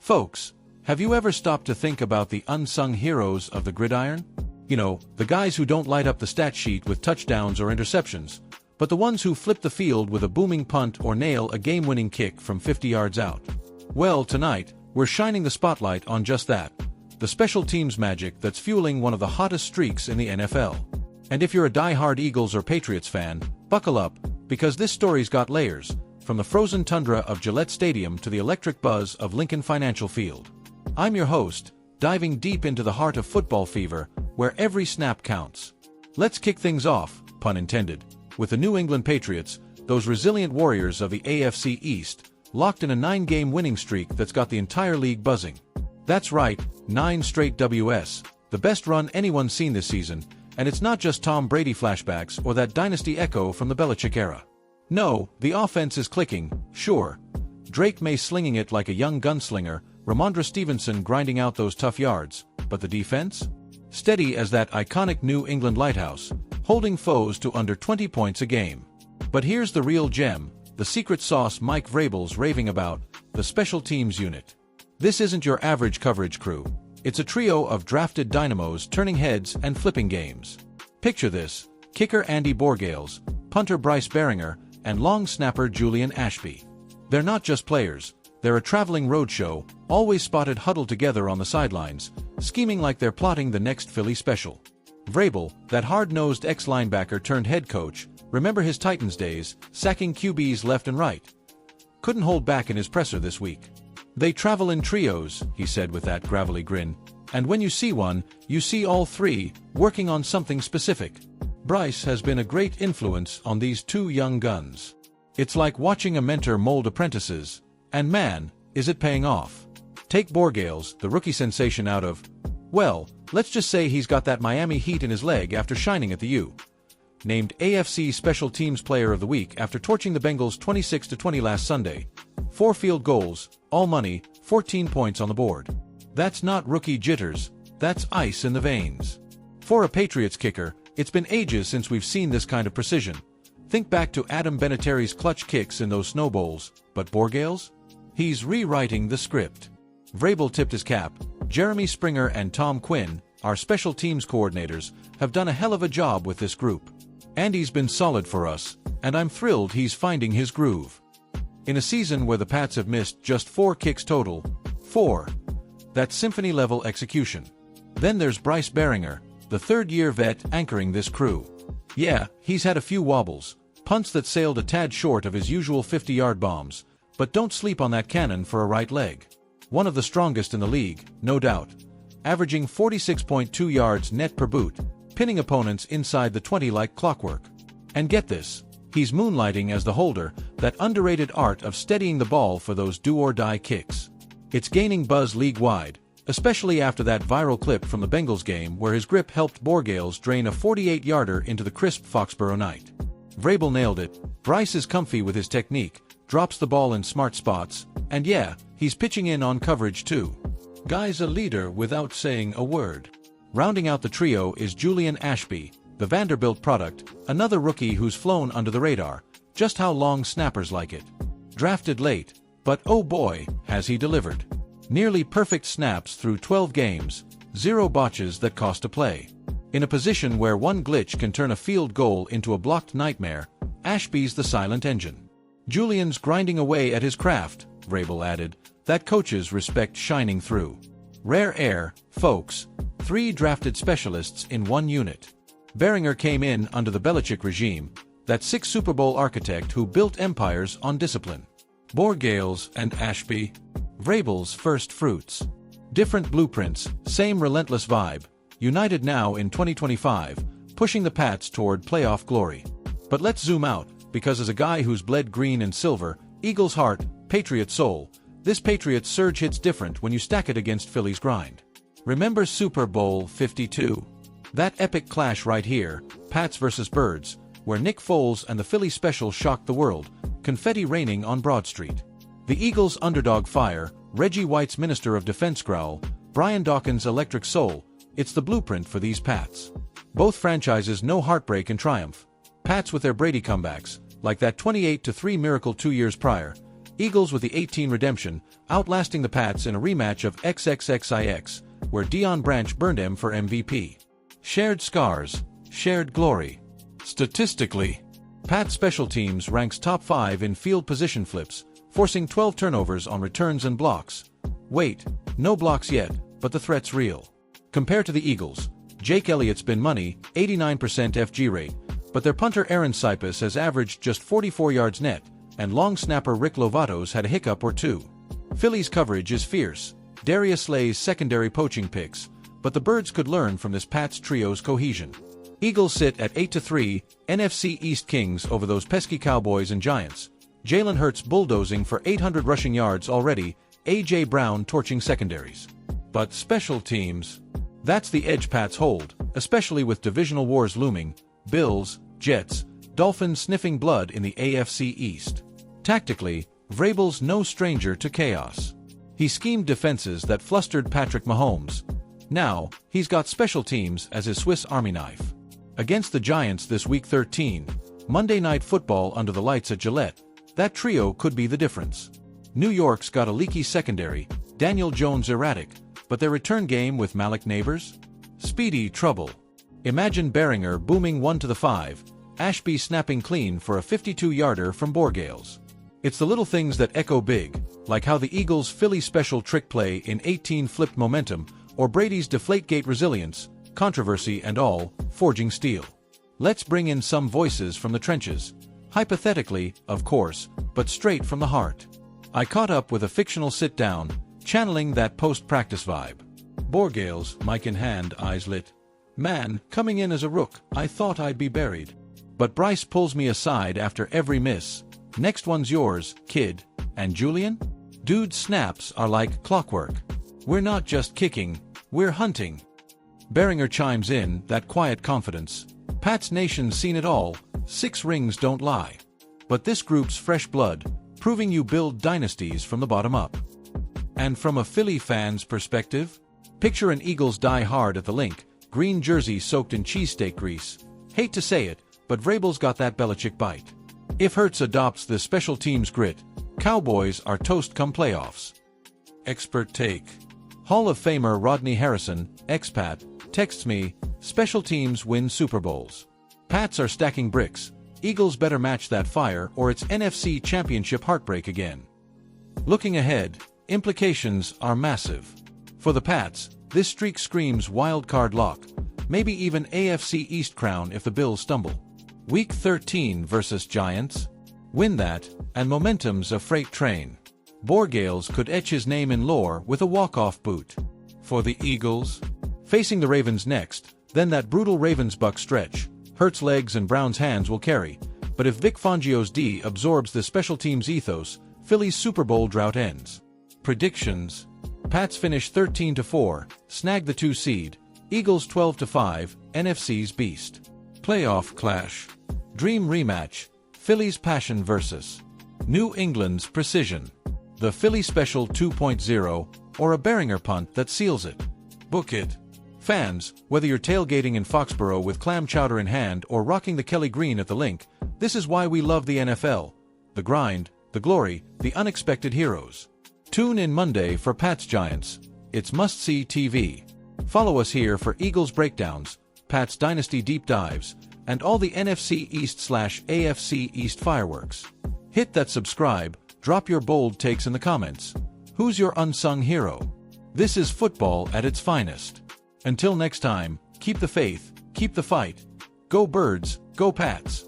Folks, have you ever stopped to think about the unsung heroes of the gridiron? You know, the guys who don't light up the stat sheet with touchdowns or interceptions, but the ones who flip the field with a booming punt or nail a game-winning kick from 50 yards out. Well, tonight, we're shining the spotlight on just that, the special teams magic that's fueling one of the hottest streaks in the NFL. And if you're a die-hard Eagles or Patriots fan, buckle up, because this story's got layers, from the frozen tundra of Gillette Stadium to the electric buzz of Lincoln Financial Field. I'm your host, diving deep into the heart of football fever, where every snap counts. Let's kick things off, pun intended, with the New England Patriots, those resilient warriors of the AFC East, locked in a 9-game winning streak that's got the entire league buzzing. That's right, 9 straight Ws, the best run anyone's seen this season, and it's not just Tom Brady flashbacks or that dynasty echo from the Belichick era. No, the offense is clicking, sure. Drake May slinging it like a young gunslinger, Ramondre Stevenson grinding out those tough yards, but the defense? Steady as that iconic New England lighthouse, holding foes to under 20 points a game. But here's the real gem, the secret sauce Mike Vrabel's raving about, the special teams unit. This isn't your average coverage crew. It's a trio of drafted dynamos turning heads and flipping games. Picture this: kicker Andy Borgales, punter Bryce Baringer, and long snapper Julian Ashby. They're not just players, they're a traveling roadshow, always spotted huddled together on the sidelines, scheming like they're plotting the next Philly special. Vrabel, that hard-nosed ex-linebacker turned head coach, remember his Titans days, sacking QBs left and right? Couldn't hold back in his presser this week. They travel in trios, he said with that gravelly grin, and when you see one, you see all three, working on something specific. Bryce has been a great influence on these two young guns. It's like watching a mentor mold apprentices, and man, is it paying off. Take Borgales, the rookie sensation out of, well, let's just say he's got that Miami heat in his leg after shining at the U. Named AFC Special Teams Player of the Week after torching the Bengals 26-20 last Sunday. 4 field goals, all money, 14 points on the board. That's not rookie jitters, that's ice in the veins. For a Patriots kicker, it's been ages since we've seen this kind of precision. Think back to Adam Vinatieri's clutch kicks in those Snow Bowls, but Borgales? He's rewriting the script. Vrabel tipped his cap. Jeremy Springer and Tom Quinn, our special teams coordinators, have done a hell of a job with this group. Andy's been solid for us, and I'm thrilled he's finding his groove. In a season where the Pats have missed just 4 kicks total, 4. That's symphony-level execution. Then there's Bryce Baringer, the third-year vet anchoring this crew. Yeah, he's had a few wobbles, punts that sailed a tad short of his usual 50-yard bombs, but don't sleep on that cannon for a right leg. One of the strongest in the league, no doubt. Averaging 46.2 yards net per boot, pinning opponents inside the 20 like clockwork. And get this, he's moonlighting as the holder, that underrated art of steadying the ball for those do-or-die kicks. It's gaining buzz league-wide, especially after that viral clip from the Bengals game where his grip helped Borgales drain a 48-yarder into the crisp Foxborough night. Vrabel nailed it. Bryce is comfy with his technique, drops the ball in smart spots, and yeah, he's pitching in on coverage too. Guy's a leader without saying a word. Rounding out the trio is Julian Ashby, the Vanderbilt product, another rookie who's flown under the radar, just how long snappers like it. Drafted late, but oh boy, has he delivered. Nearly perfect snaps through 12 games, 0 botches that cost a play. In a position where one glitch can turn a field goal into a blocked nightmare, Ashby's the silent engine. Julian's grinding away at his craft, Vrabel added, that coaches respect shining through. Rare air, folks, 3 drafted specialists in 1 unit. Baringer came in under the Belichick regime, that 6 Super Bowl architect who built empires on discipline. Borgales and Ashby, Vrabel's first fruits. Different blueprints, same relentless vibe, united now in 2025, pushing the Pats toward playoff glory. But let's zoom out, because as a guy who's bled green and silver, Eagles heart, Patriot soul, this Patriots surge hits different when you stack it against Philly's grind. Remember Super Bowl 52? That epic clash right here, Pats versus Birds, where Nick Foles and the Philly Special shocked the world, confetti raining on Broad Street. The Eagles' underdog fire, Reggie White's Minister of Defense growl, Brian Dawkins' electric soul, it's the blueprint for these Pats. Both franchises know heartbreak and triumph. Pats with their Brady comebacks, like that 28-3 miracle 2 years prior. Eagles with the 18 redemption, outlasting the Pats in a rematch of XXXIX, where Deion Branch burned him for MVP. Shared scars, shared glory. Statistically, Pats special teams ranks top 5 in field position flips, forcing 12 turnovers on returns and blocks. Wait, no blocks yet, but the threat's real. Compared to the Eagles, Jake Elliott's been money, 89% FG rate, but their punter Aaron Sipus has averaged just 44 yards net, and long snapper Rick Lovato's had a hiccup or two. Philly's coverage is fierce, Darius Slay's secondary poaching picks, but the Birds could learn from this Pats trio's cohesion. Eagles sit at 8-3, NFC East Kings over those pesky Cowboys and Giants. Jalen Hurts bulldozing for 800 rushing yards already, A.J. Brown torching secondaries. But special teams, that's the edge Pats hold, especially with divisional wars looming, Bills, Jets, Dolphins sniffing blood in the AFC East. Tactically, Vrabel's no stranger to chaos. He schemed defenses that flustered Patrick Mahomes. Now, he's got special teams as his Swiss Army knife. Against the Giants this Week 13, Monday Night Football under the lights at Gillette, that trio could be the difference. New York's got a leaky secondary, Daniel Jones erratic, but their return game with Malik Neighbors? Speedy trouble. Imagine Behringer booming 1-5, Ashby snapping clean for a 52-yarder from Borgales. It's the little things that echo big, like how the Eagles' Philly special trick play in 18 flipped momentum, or Brady's Deflategate resilience, controversy and all, forging steel. Let's bring in some voices from the trenches. Hypothetically, of course, but straight from the heart. I caught up with a fictional sit-down, channeling that post-practice vibe. Borgales, mic in hand, eyes lit. Man, coming in as a rook, I thought I'd be buried. But Bryce pulls me aside after every miss. Next one's yours, kid. And Julian? Dude's snaps are like clockwork. We're not just kicking, we're hunting. Behringer chimes in, that quiet confidence. Pat's Nation's seen it all, 6 rings don't lie. But this group's fresh blood, proving you build dynasties from the bottom up. And from a Philly fan's perspective, picture an Eagles die hard at the Link, green jersey soaked in cheesesteak grease. Hate to say it, but Vrabel's got that Belichick bite. If Hurts adopts this special teams grit, Cowboys are toast come playoffs. Expert take. Hall of Famer Rodney Harrison, expat, texts me, special teams win Super Bowls. Pats are stacking bricks. Eagles better match that fire or it's NFC Championship heartbreak again. Looking ahead, implications are massive. For the Pats, this streak screams wild card lock, maybe even AFC East crown if the Bills stumble. Week 13 versus Giants? Win that, and momentum's a freight train. Borgales could etch his name in lore with a walk-off boot. For the Eagles? Facing the Ravens next, then that brutal Ravens-Buck stretch. Hurts' legs and Brown's hands will carry, but if Vic Fangio's D absorbs the special teams ethos, Philly's Super Bowl drought ends. Predictions: Pats finish 13-4, snag the 2 seed, Eagles 12-5, NFC's beast. Playoff clash. Dream rematch, Philly's passion versus New England's precision. The Philly Special 2.0, or a Behringer punt that seals it. Book it. Fans, whether you're tailgating in Foxborough with clam chowder in hand or rocking the Kelly Green at the Link, this is why we love the NFL. The grind, the glory, the unexpected heroes. Tune in Monday for Pats Giants. It's must-see TV. Follow us here for Eagles breakdowns, Pats Dynasty deep dives, and all the NFC East/AFC East fireworks. Hit that subscribe, drop your bold takes in the comments. Who's your unsung hero? This is football at its finest. Until next time, keep the faith, keep the fight. Go Birds, go Pats.